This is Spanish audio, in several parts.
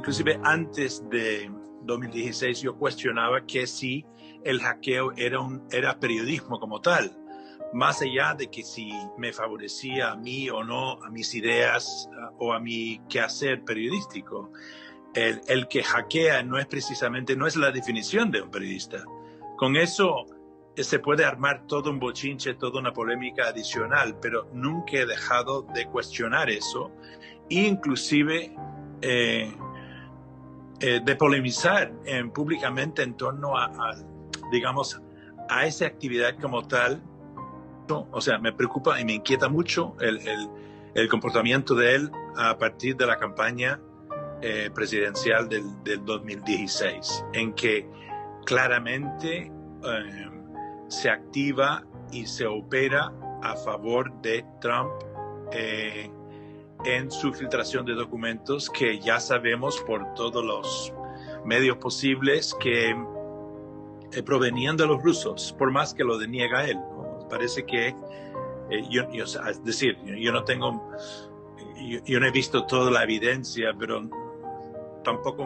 inclusive antes de 2016 yo cuestionaba que si el hackeo era periodismo como tal, más allá de que si me favorecía a mí o no, a mis ideas o a mi quehacer periodístico. El que hackea no es la definición de un periodista. Con eso se puede armar todo un bochinche, toda una polémica adicional, pero nunca he dejado de cuestionar eso, e inclusive de polemizar públicamente en torno digamos, a esa actividad como tal. O sea, me preocupa y me inquieta mucho el comportamiento de él a partir de la campaña presidencial del 2016, en que claramente se activa y se opera a favor de Trump en su filtración de documentos que ya sabemos por todos los medios posibles que provenían de los rusos, por más que lo deniega él, ¿no? Parece que es decir, yo no he visto toda la evidencia, pero tampoco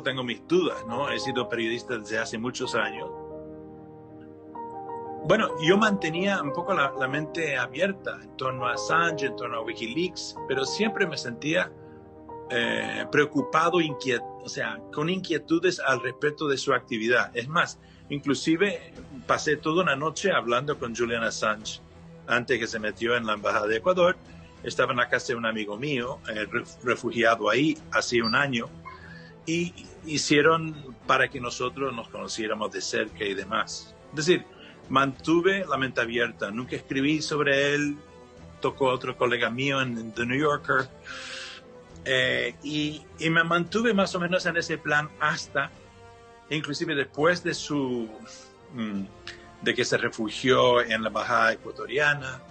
tengo mis dudas, ¿no? He sido periodista desde hace muchos años. Bueno, yo mantenía un poco la mente abierta en torno a Assange, en torno a Wikileaks, pero siempre me sentía preocupado, con inquietudes al respecto de su actividad. Es más, inclusive pasé toda una noche hablando con Julian Assange antes que se metió en la embajada de Ecuador. Estaba en la casa de un amigo mío, refugiado ahí hace un año, y hicieron para que nosotros nos conociéramos de cerca y demás. Es decir, mantuve la mente abierta, nunca escribí sobre él, tocó otro colega mío en The New Yorker, y me mantuve más o menos en ese plan hasta, inclusive después de que se refugió en la embajada ecuatoriana,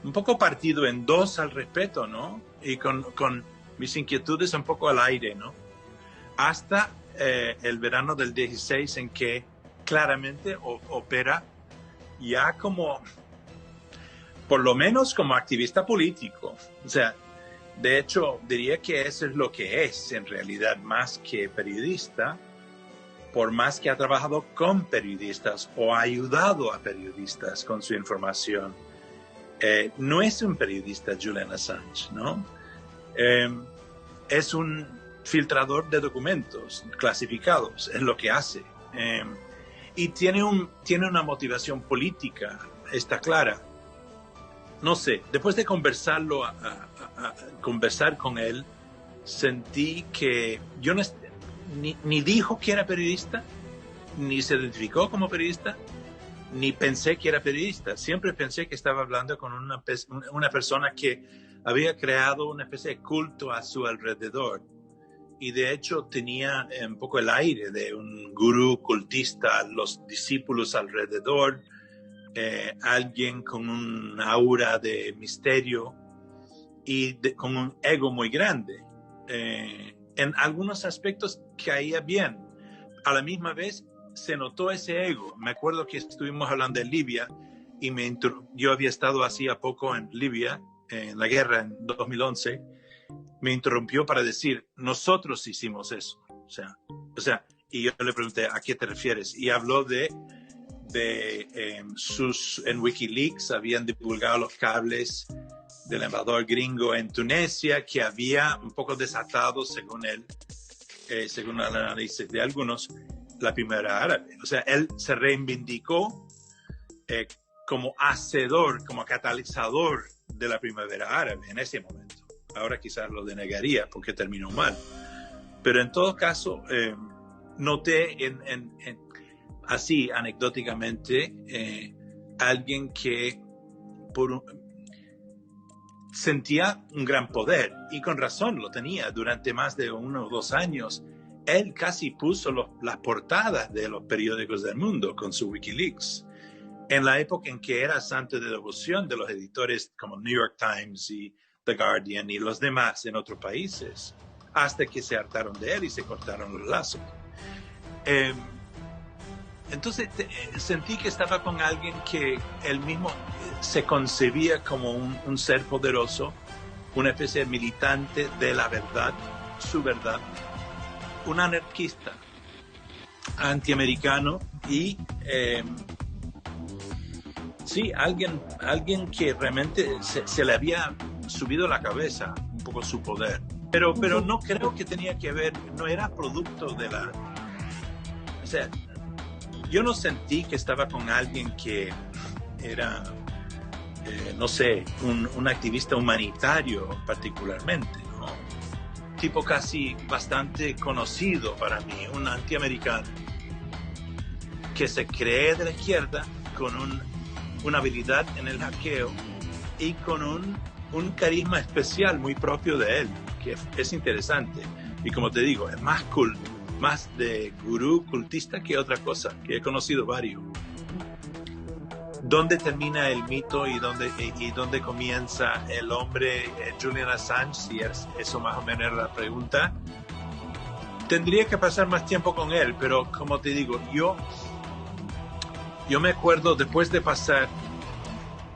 un poco partido en dos al respecto, ¿no? Y con mis inquietudes un poco al aire, ¿no? Hasta el verano del 16, en que claramente opera ya como, por lo menos como activista político. O sea, de hecho, diría que eso es lo que es en realidad, más que periodista, por más que ha trabajado con periodistas o ha ayudado a periodistas con su información. No es un periodista Julian Assange, ¿no? Es un filtrador de documentos clasificados, es lo que hace. Y tiene una motivación política, está clara. No sé, después de conversar con él, sentí que yo ni dijo que era periodista, ni se identificó como periodista, ni pensé que era periodista. Siempre pensé que estaba hablando con una persona que había creado una especie de culto a su alrededor. Y de hecho tenía un poco el aire de un gurú cultista, los discípulos alrededor, alguien con un aura de misterio y con un ego muy grande. En algunos aspectos caía bien. A la misma vez se notó ese ego. Me acuerdo que estuvimos hablando de Libia y yo había estado hacía poco en Libia, en la guerra en 2011. Me interrumpió para decir, nosotros hicimos eso. O sea, y yo le pregunté, ¿a qué te refieres? Y habló en Wikileaks habían divulgado los cables del embajador gringo en Tunisia, que había un poco desatado, según él, según el análisis de algunos, la primavera árabe. O sea, él se reivindicó como hacedor, como catalizador de la primavera árabe en ese momento. Ahora quizás lo denegaría porque terminó mal. Pero en todo caso, noté así anecdóticamente alguien que sentía un gran poder, y con razón lo tenía. Durante más de 1 o 2 años él casi puso las portadas de los periódicos del mundo con su Wikileaks, en la época en que era santo de devoción de los editores como New York Times y The Guardian y los demás en otros países, hasta que se hartaron de él y se cortaron los lazos. Entonces sentí que estaba con alguien que él mismo se concebía como un ser poderoso, una especie de militante de la verdad, su verdad, un anarquista antiamericano y sí, alguien que realmente se le había subido la cabeza un poco su poder, pero no creo que tenía que ver, no era producto de la, o sea, yo no sentí que estaba con alguien que era, no sé, un activista humanitario particularmente, ¿no? Tipo casi bastante conocido para mí, un antiamericano que se cree de la izquierda con una habilidad en el hackeo y con un carisma especial muy propio de él, que es interesante. Y como te digo, es más cool, más de gurú cultista que otra cosa, que he conocido varios. ¿Dónde termina el mito y dónde comienza el hombre Julian Assange? Si eso más o menos era la pregunta. Tendría que pasar más tiempo con él, pero como te digo, yo me acuerdo después de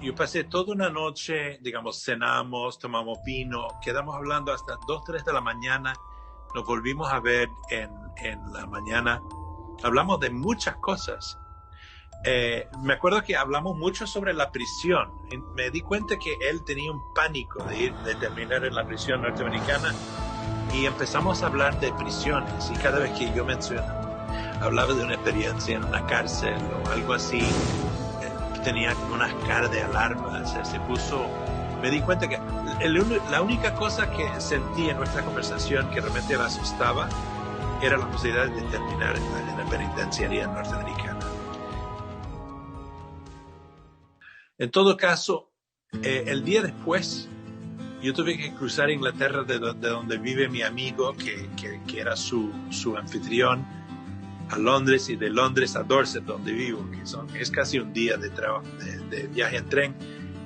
yo pasé toda una noche, digamos, cenamos, tomamos vino, quedamos hablando hasta 2, 3 de la mañana, nos volvimos a ver en la mañana, hablamos de muchas cosas. Me acuerdo que hablamos mucho sobre la prisión. Me di cuenta que él tenía un pánico de terminar en la prisión norteamericana y empezamos a hablar de prisiones, y cada vez que yo hablaba de una experiencia en una cárcel o algo así, tenía unas caras de alarma, o sea, me di cuenta que la única cosa que sentí en nuestra conversación que realmente la asustaba era la posibilidad de terminar en la penitenciaría norteamericana. En todo caso, el día después, yo tuve que cruzar Inglaterra de donde vive mi amigo, que era su anfitrión, a Londres, y de Londres a Dorset, donde vivo, es casi un día de viaje en tren.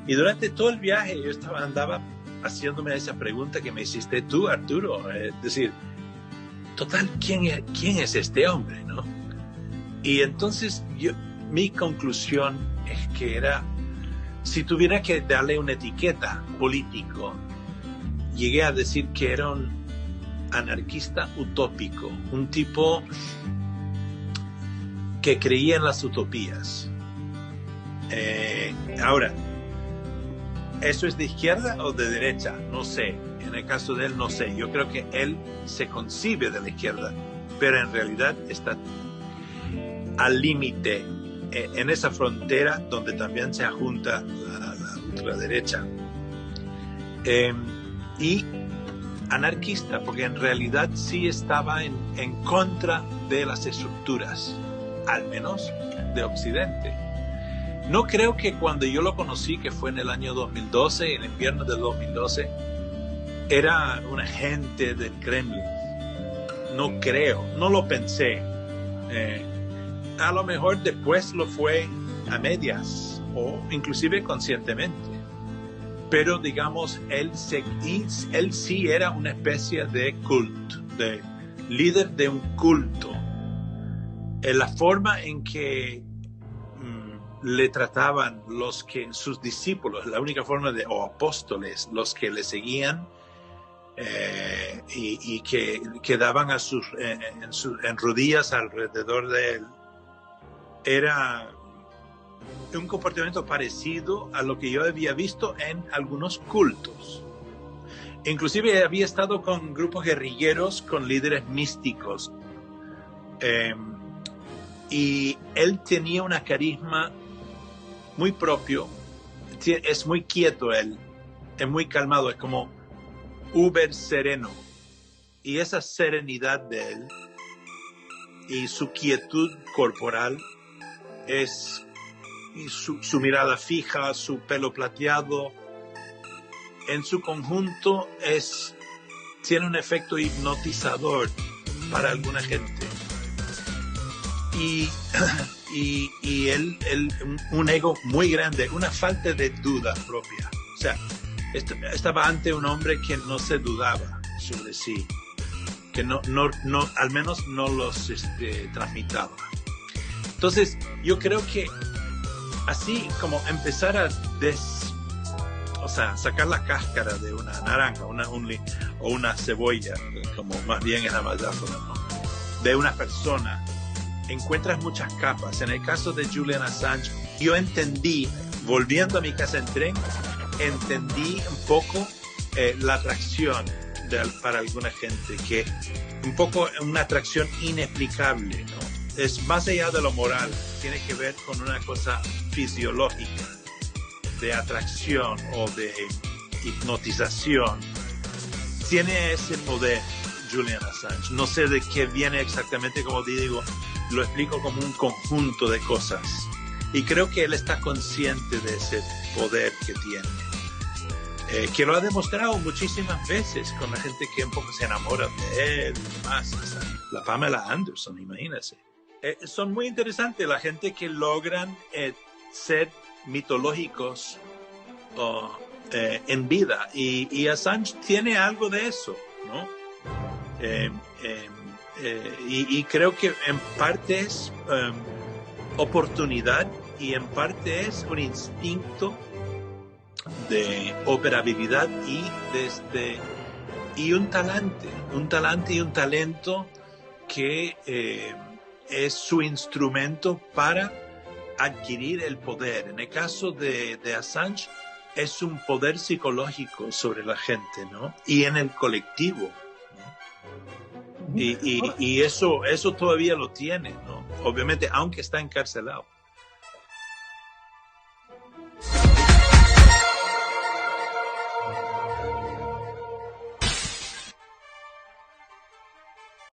Y durante todo el viaje yo andaba haciéndome esa pregunta que me hiciste tú, Arturo. Es decir, total, ¿quién es este hombre, no? Y entonces mi conclusión es que si tuviera que darle una etiqueta político, llegué a decir que era un anarquista utópico, un tipo que creía en las utopías. Ahora, ¿eso es de izquierda o de derecha? No sé. En el caso de él, no sé. Yo creo que él se concibe de la izquierda, pero en realidad está al límite, en esa frontera donde también se junta la ultraderecha. Y anarquista, porque en realidad sí estaba en contra de las estructuras, al menos de Occidente. No creo que cuando yo lo conocí, que fue en el año 2012, en invierno del 2012, era un agente del Kremlin. No creo, no lo pensé. A lo mejor después lo fue a medias o inclusive conscientemente. Pero digamos, él sí era una especie de culto, de líder de un culto. La forma en que le trataban sus discípulos, la única forma o apóstoles, los que le seguían y que quedaban en rodillas alrededor de él, era un comportamiento parecido a lo que yo había visto en algunos cultos. Inclusive había estado con grupos guerrilleros, con líderes místicos. Y él tenía una carisma muy propio. Es muy quieto él. Es muy calmado. Es como uber sereno. Y esa serenidad de él y su quietud corporal y su mirada fija, su pelo plateado, en su conjunto tiene un efecto hipnotizador para alguna gente. Y él un ego muy grande, una falta de duda propia. O sea, estaba ante un hombre que no se dudaba sobre sí, que no al menos no los transmitaba. Entonces, yo creo que así como empezar a o sea, sacar la cáscara de una naranja o una cebolla, como más bien es la metáfora, ¿no? De una persona, encuentras muchas capas. En el caso de Julian Assange, yo entendí, volviendo a mi casa en tren, entendí un poco la atracción para alguna gente, que un poco una atracción inexplicable, ¿no? Es más allá de lo moral, tiene que ver con una cosa fisiológica, de atracción o de hipnotización. Tiene ese poder Julian Assange. No sé de qué viene exactamente, como te digo, lo explico como un conjunto de cosas. Y creo que él está consciente de ese poder que tiene. Que lo ha demostrado muchísimas veces con la gente que un poco se enamora de él y demás. O sea, la Pamela Anderson, imagínense. Son muy interesantes la gente que logran ser mitológicos en vida. Y Assange tiene algo de eso, ¿no? Y creo que en parte es oportunidad y en parte es un instinto de operabilidad y un talante y un talento que es su instrumento para adquirir el poder. En el caso de Assange es un poder psicológico sobre la gente, ¿no? Y en el colectivo, ¿no? Y eso todavía lo tiene, ¿no? Obviamente, aunque está encarcelado.